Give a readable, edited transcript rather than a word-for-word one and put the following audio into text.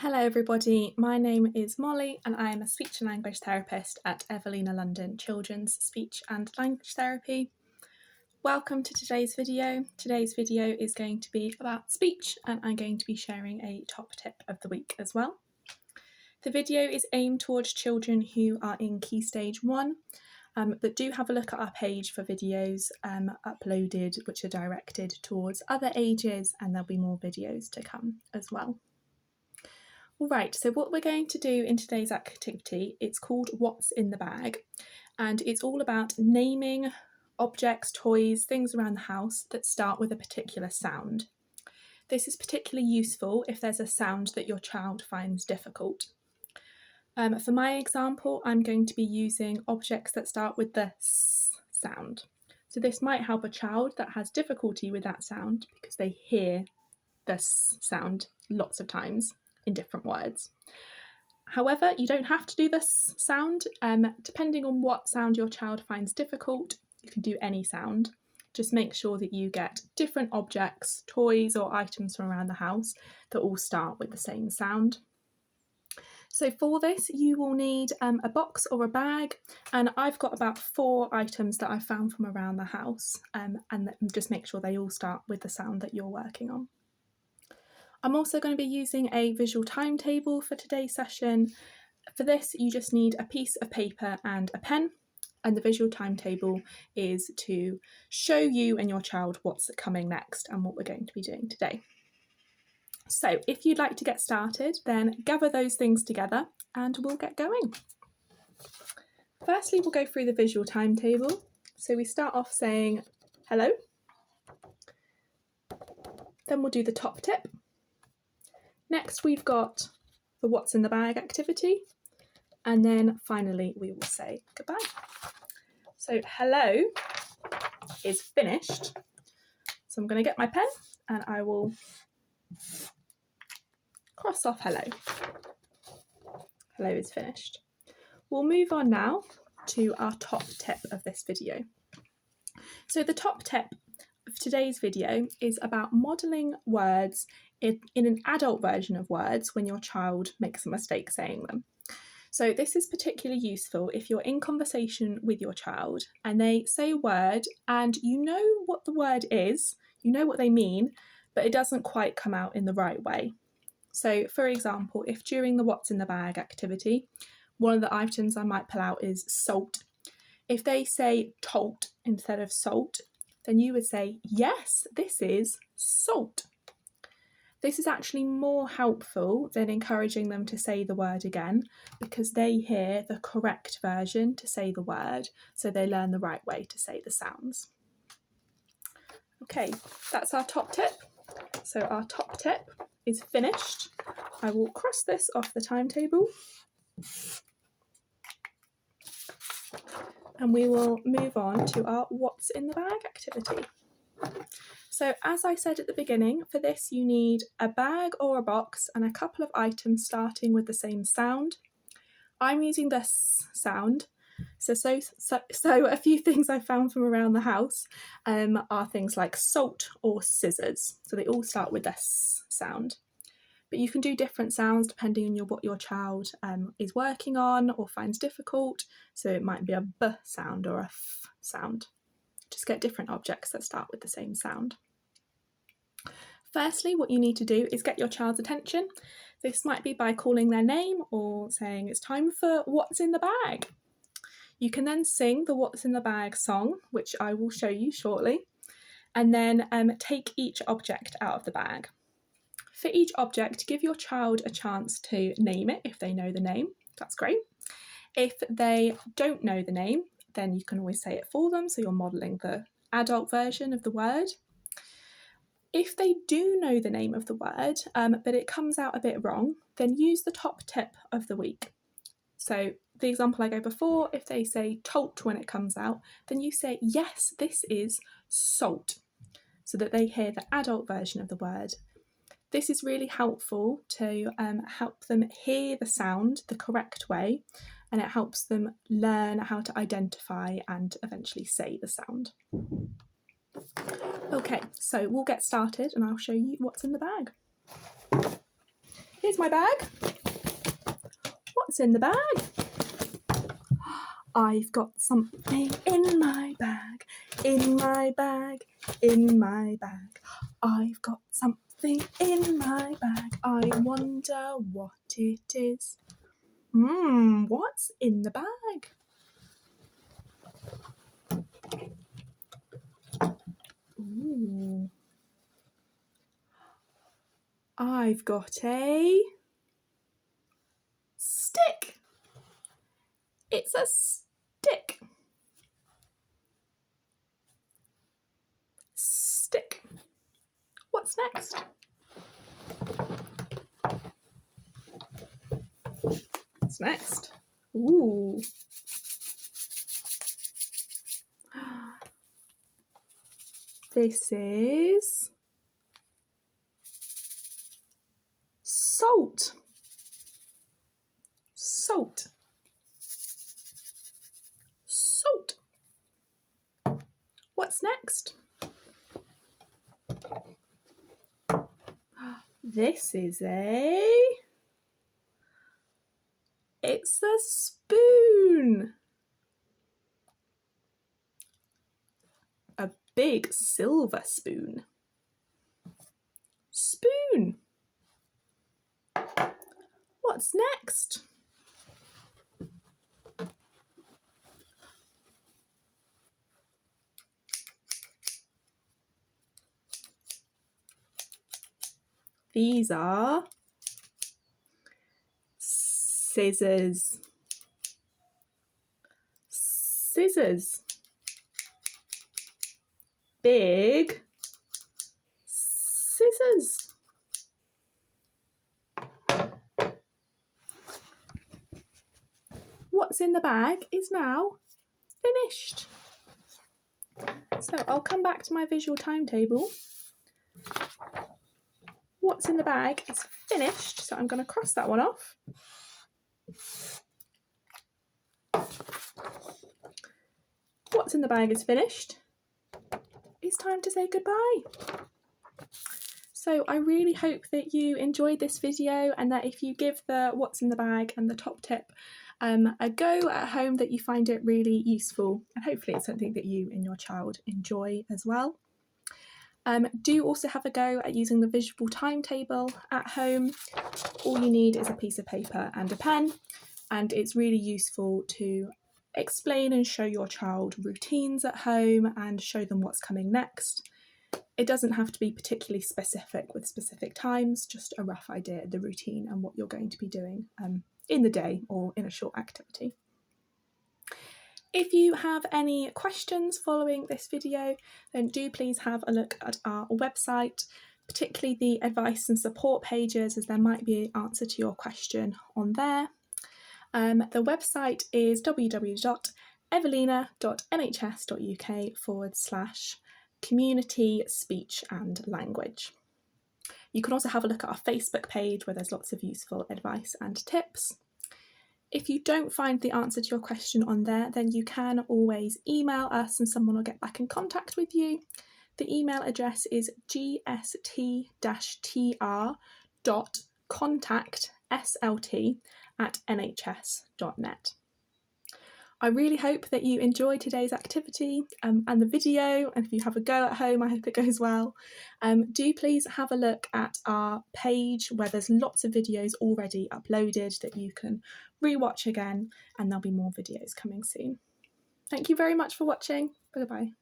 Hello everybody, my name is Molly and I am a speech and language therapist at Evelina London Children's Speech and Language Therapy. Welcome to today's video. Today's video is going to be about speech and I'm going to be sharing a top tip of the week as well. The video is aimed towards children who are in Key Stage 1, but do have a look at our page for videos uploaded which are directed towards other ages, and there'll be more videos to come as well. Alright, so what we're going to do in today's activity, it's called What's in the Bag, and it's all about naming objects, toys, things around the house that start with a particular sound. This is particularly useful if there's a sound that your child finds difficult. For my example, I'm going to be using objects that start with the S sound. So this might help a child that has difficulty with that sound because they hear the S sound lots of times in different words. However, you don't have to do this sound. Depending on what sound your child finds difficult, you can do any sound. Just make sure that you get different objects, toys or items from around the house that all start with the same sound. So for this, you will need a box or a bag, and I've got about 4 items that I found from around the house, and just make sure they all start with the sound that you're working on. I'm also going to be using a visual timetable for today's session. For this, you just need a piece of paper and a pen, and the visual timetable is to show you and your child what's coming next and what we're going to be doing today. So if you'd like to get started, then gather those things together and we'll get going. Firstly, we'll go through the visual timetable. So we start off saying hello, then we'll do the top tip. Next, we've got the What's in the Bag activity, and then finally we will say goodbye. So hello is finished. So I'm going to get my pen and I will cross off hello. Hello is finished. We'll move on now to our top tip of this video. So the top tip of today's video is about modelling words in an adult version of words when your child makes a mistake saying them. So this is particularly useful if you're in conversation with your child and they say a word and you know what the word is, you know what they mean, but it doesn't quite come out in the right way. So for example, if during the What's in the Bag activity, one of the items I might pull out is salt. If they say tolt instead of salt, then you would say, yes, this is salt. This is actually more helpful than encouraging them to say the word again because they hear the correct version to say the word, so they learn the right way to say the sounds. Okay, that's our top tip. So our top tip is finished. I will cross this off the timetable and we will move on to our What's in the Bag activity. So as I said at the beginning, for this you need a bag or a box and a couple of items starting with the same sound. I'm using this sound. So a few things I found from around the house are things like salt or scissors. So they all start with this sound. But you can do different sounds depending on what your child is working on or finds difficult. So it might be a B sound or a F sound. Just get different objects that start with the same sound. Firstly, what you need to do is get your child's attention. This might be by calling their name or saying it's time for What's in the Bag. You can then sing the What's in the Bag song, which I will show you shortly, and then take each object out of the bag. For each object, give your child a chance to name it if they know the name. That's great. If they don't know the name, then you can always say it for them, so you're modelling the adult version of the word. If they do know the name of the word, but it comes out a bit wrong, then use the top tip of the week. So the example I gave before, if they say tolt when it comes out, then you say, yes, this is salt, so that they hear the adult version of the word. This is really helpful to help them hear the sound the correct way, and it helps them learn how to identify and eventually say the sound. Okay, so we'll get started and I'll show you what's in the bag. here's my bag. What's in the bag? I've got something in my bag, in my bag, in my bag. I've got something in my bag. I wonder what it is. What's in the bag? Ooh. I've got a stick. It's a stick. Stick. What's next? What's next? Ooh. This is salt. Salt. Salt. What's next? This is it's a spoon. A big silver spoon. Spoon. What's next? These are scissors. Scissors. Big scissors. What's in the bag is now finished. So I'll come back to my visual timetable. What's in the bag is finished, so I'm going to cross that one off. What's in the bag is finished. It's time to say goodbye. So I really hope that you enjoyed this video, and that if you give the what's in the bag and the top tip a go at home, that you find it really useful, and hopefully it's something that you and your child enjoy as well. Do also have a go at using the visual timetable at home. All you need is a piece of paper and a pen, and it's really useful to explain and show your child routines at home and show them what's coming next. It doesn't have to be particularly specific with specific times, just a rough idea of the routine and what you're going to be doing in the day or in a short activity. If you have any questions following this video, then do please have a look at our website, particularly the advice and support pages, as there might be an answer to your question on there. The website is www.evelina.nhs.uk/community speech and language. You can also have a look at our Facebook page, where there's lots of useful advice and tips. If you don't find the answer to your question on there, then you can always email us and someone will get back in contact with you. The email address is gst-tr.contact@nhs.net. I really hope that you enjoyed today's activity and the video, and if you have a go at home, I hope it goes well. Do please have a look at our page, where there's lots of videos already uploaded that you can rewatch again, and there'll be more videos coming soon. Thank you very much for watching. Bye-bye.